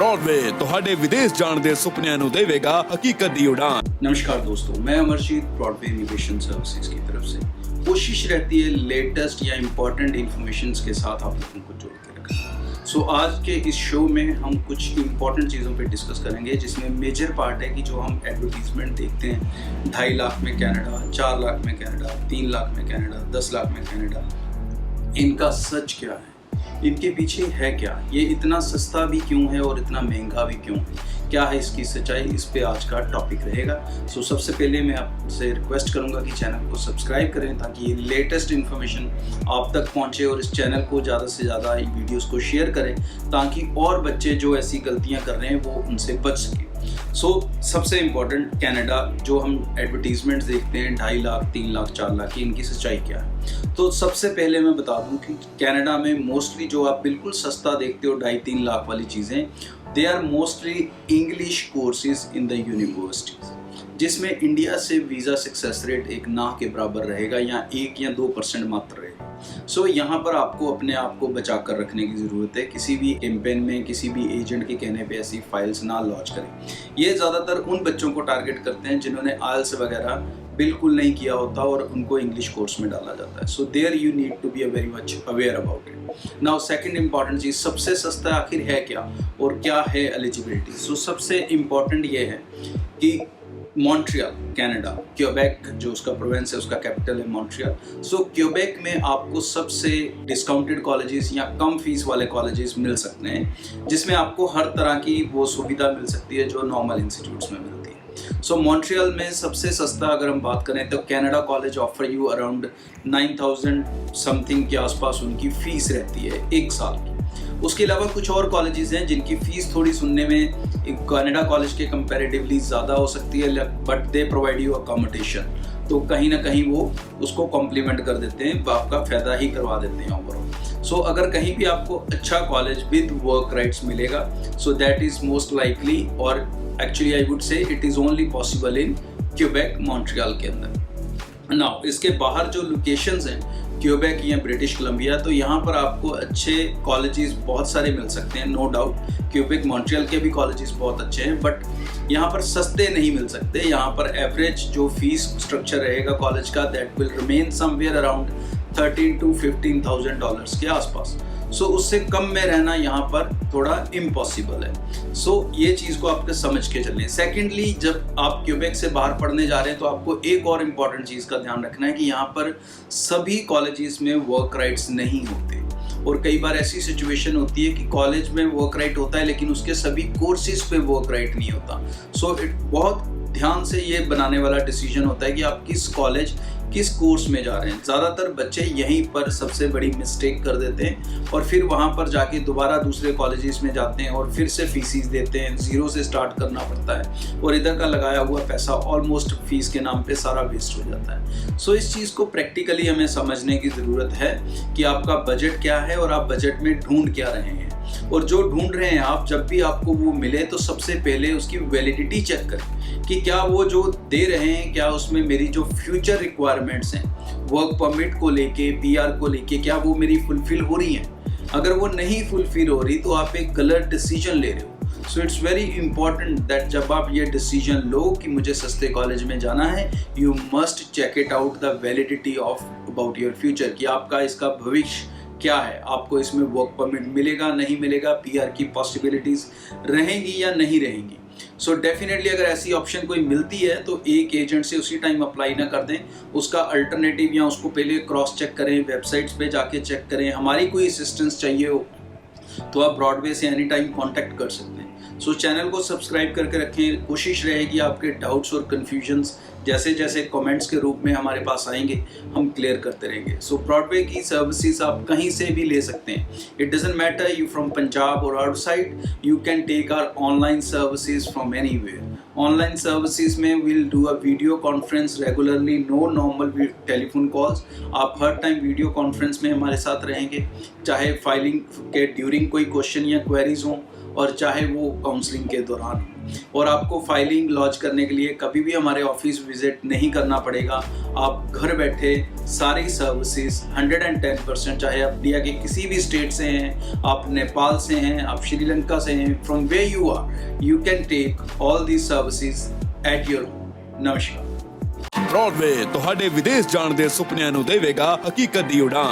Broadway ਤੁਹਾਡੇ ਵਿਦੇਸ਼ ਜਾਣ ਦੇ ਸੁਪਨਿਆਂ ਨੂੰ ਦੇਵੇਗਾ ਹਕੀਕਤ ਦੀ ਉਡਾਨ। नमस्कार दोस्तों, मैं अमरजीत ब्रॉडवे इमिग्रेशन सर्विसेज की तरफ से कोशिश रहती है लेटेस्ट या इम्पोर्टेंट इन्फॉर्मेशन के साथ आप लोगों को जोड़ के रखना। सो आज के इस शो में हम कुछ इम्पोर्टेंट चीज़ों पे डिस्कस करेंगे, जिसमें मेजर पार्ट है कि जो हम एडवर्टीजमेंट देखते हैं 2.5 लाख में कनाडा, 4 लाख में कनाडा, 3 लाख में कनाडा, 10 लाख में कनाडा, इनका सच क्या है, इनके पीछे है क्या, ये इतना सस्ता भी क्यों है और इतना महंगा भी क्यों है, क्या है इसकी सच्चाई, इस पे आज का टॉपिक रहेगा। सो सबसे पहले मैं आपसे रिक्वेस्ट करूंगा कि चैनल को सब्सक्राइब करें ताकि ये लेटेस्ट इन्फॉर्मेशन आप तक पहुंचे, और इस चैनल को ज़्यादा से ज़्यादा वीडियोस को शेयर करें ताकि और बच्चे जो ऐसी गलतियां कर रहे हैं वो उनसे बच सकें। सो सबसे इम्पॉर्टेंट कनाडा जो हम एडवर्टीजमेंट्स देखते हैं 2.5 लाख, 3 लाख, 4 लाख की, इनकी सच्चाई क्या है। तो सबसे पहले मैं बता दूं कि कनाडा में मोस्टली जो आप बिल्कुल सस्ता देखते हो 2.5-3 लाख वाली चीज़ें, they are mostly English courses in the universities, जिसमें इंडिया से वीज़ा सक्सेस रेट एक ना के बराबर रहेगा या 1 या 2% मात्र रहेगा। सो यहाँ पर आपको अपने आप को बचा कर रखने की ज़रूरत है। किसी भी कैंपेन में किसी भी एजेंट के कहने पे ऐसी फाइल्स ना लॉन्च करें। ये ज़्यादातर उन बच्चों को टारगेट करते हैं जिन्होंने आइल्स वगैरह बिल्कुल नहीं किया होता और उनको इंग्लिश कोर्स में डाला जाता है। So there you need to be very much aware about it. Now second important चीज़, सबसे सस्ता आखिर है क्या और क्या है एलिजिबिलिटी। सो सबसे इम्पॉर्टेंट ये है कि मॉन्ट्रियल कनाडा, क्यूबेक जो उसका प्रोविंस है उसका कैपिटल है मॉन्ट्रियल। सो क्यूबेक में आपको सबसे डिस्काउंटेड कॉलेजेस या कम फीस वाले कॉलेजेस मिल सकते हैं, जिसमें आपको हर तरह की वो सुविधा मिल सकती है जो नॉर्मल इंस्टीट्यूट्स में मिलती है। सो मॉन्ट्रियल में सबसे सस्ता अगर हम बात करें तो Canada college offer you around 9,000 something के आसपास उनकी फ़ीस रहती है 1 साल की। उसके अलावा कुछ और कॉलेजेस हैं जिनकी फ़ीस थोड़ी सुनने में कनाडा कॉलेज के कंपैरेटिवली ज़्यादा हो सकती है, but they provide you accommodation, तो कहीं ना कहीं वो उसको कॉम्प्लीमेंट कर देते हैं, आपका फ़ायदा ही करवा देते हैं ओवरऑल। सो अगर कहीं भी आपको अच्छा कॉलेज विद वर्क राइट्स मिलेगा, so that is most likely, और actually I would say it is only possible in Quebec Montreal के अंदर। नाउ इसके बाहर जो लोकेशंस हैं क्यूबेक या ब्रिटिश कोलंबिया, तो यहाँ पर आपको अच्छे कॉलेजेस बहुत सारे मिल सकते हैं, नो डाउट। क्यूबेक मॉन्ट्रियल के भी कॉलेजेस बहुत अच्छे हैं, बट यहाँ पर सस्ते नहीं मिल सकते। यहाँ पर एवरेज जो फीस स्ट्रक्चर रहेगा कॉलेज का, that will remain somewhere around $13,000 to $15,000 के आसपास। सो उससे कम में रहना यहाँ पर थोड़ा इम्पॉसिबल है। सो ये चीज़ को आपको समझ के चलनी है। सेकेंडली, जब आप क्यूबेक से बाहर पढ़ने जा रहे हैं तो आपको एक और इम्पॉर्टेंट चीज़ का ध्यान रखना है कि यहाँ पर सभी कॉलेजेस में वर्क राइट्स नहीं होते, और कई बार ऐसी सिचुएशन होती है कि कॉलेज में वर्क राइट होता है लेकिन उसके सभी कोर्सेज पे वर्क राइट नहीं होता। सो बहुत ध्यान से ये बनाने वाला डिसीजन होता है कि आप किस कॉलेज किस कोर्स में जा रहे हैं। ज़्यादातर बच्चे यहीं पर सबसे बड़ी मिस्टेक कर देते हैं और फिर वहाँ पर जाके दोबारा दूसरे कॉलेजेस में जाते हैं और फिर से फीसिस देते हैं, ज़ीरो से स्टार्ट करना पड़ता है, और इधर का लगाया हुआ पैसा ऑलमोस्ट फीस के नाम पे सारा वेस्ट हो जाता है। सो इस चीज़ को प्रैक्टिकली हमें समझने की ज़रूरत है कि आपका बजट क्या है और आप बजट में ढूंढ क्या रहे हैं, और जो ढूंढ रहे हैं आप, जब भी आपको वो मिले तो सबसे पहले उसकी वैलिडिटी चेक करें कि क्या वो जो दे रहे हैं, क्या उसमें मेरी जो फ्यूचर रिक्वायरमेंट्स हैं वर्क परमिट को लेके, PR को लेके, क्या वो मेरी फुलफिल हो रही हैं। अगर वो नहीं फुलफिल हो रही तो आप एक गलत डिसीजन ले रहे हो। So it's very important that जब आप ये डिसीजन लो कि मुझे सस्ते कॉलेज में जाना है, you must check it out the validity of about your future, कि आपका इसका भविष्य क्या है, आपको इसमें वर्क परमिट मिलेगा नहीं मिलेगा, PR की पॉसिबिलिटीज़ रहेंगी या नहीं रहेंगी। सो डेफिनेटली अगर ऐसी ऑप्शन कोई मिलती है तो एक एजेंट से उसी टाइम अप्लाई ना कर दें, उसका अल्टरनेटिव या उसको पहले क्रॉस चेक करें, वेबसाइट्स पे जाके चेक करें। हमारी कोई असिस्टेंस चाहिए हो तो आप ब्रॉडवे से एनी टाइम कॉन्टैक्ट कर सकते हैं। सो चैनल को सब्सक्राइब करके रखें। कोशिश रहेगी आपके डाउट्स और कन्फ्यूजन्स जैसे जैसे कमेंट्स के रूप में हमारे पास आएंगे हम क्लियर करते रहेंगे। सो ब्रॉडवे की सर्विसेज आप कहीं से भी ले सकते हैं। It doesn't matter you from Punjab और outside, you can take our online services from anywhere. Online services में will do a video conference regularly, no normal telephone calls. आप हर टाइम वीडियो कॉन्फ्रेंस में हमारे साथ रहेंगे, चाहे फाइलिंग के ड्यूरिंग कोई क्वेश्चन या क्वेरीज हों, और चाहे वो काउंसलिंग के दौरान हो। और आपको फाइलिंग लॉन्च करने के लिए कभी भी हमारे ऑफिस विजिट नहीं करना पड़ेगा। आप घर बैठे सारी सर्विसेज 110%, चाहे आप इंडिया के किसी भी स्टेट से हैं, आप नेपाल से हैं, आप श्रीलंका से हैं, from where you are, you can take all these services at your home. नमस्कार। ब्रॉडवे ਤੁਹਾਡੇ ਵਿਦੇਸ਼ ਜਾਣ ਦੇ ਸੁਪਨਿਆਂ ਨੂੰ ਦੇਵੇਗਾ ਹਕੀਕਤ ਦੀ ਉਡਾਨ।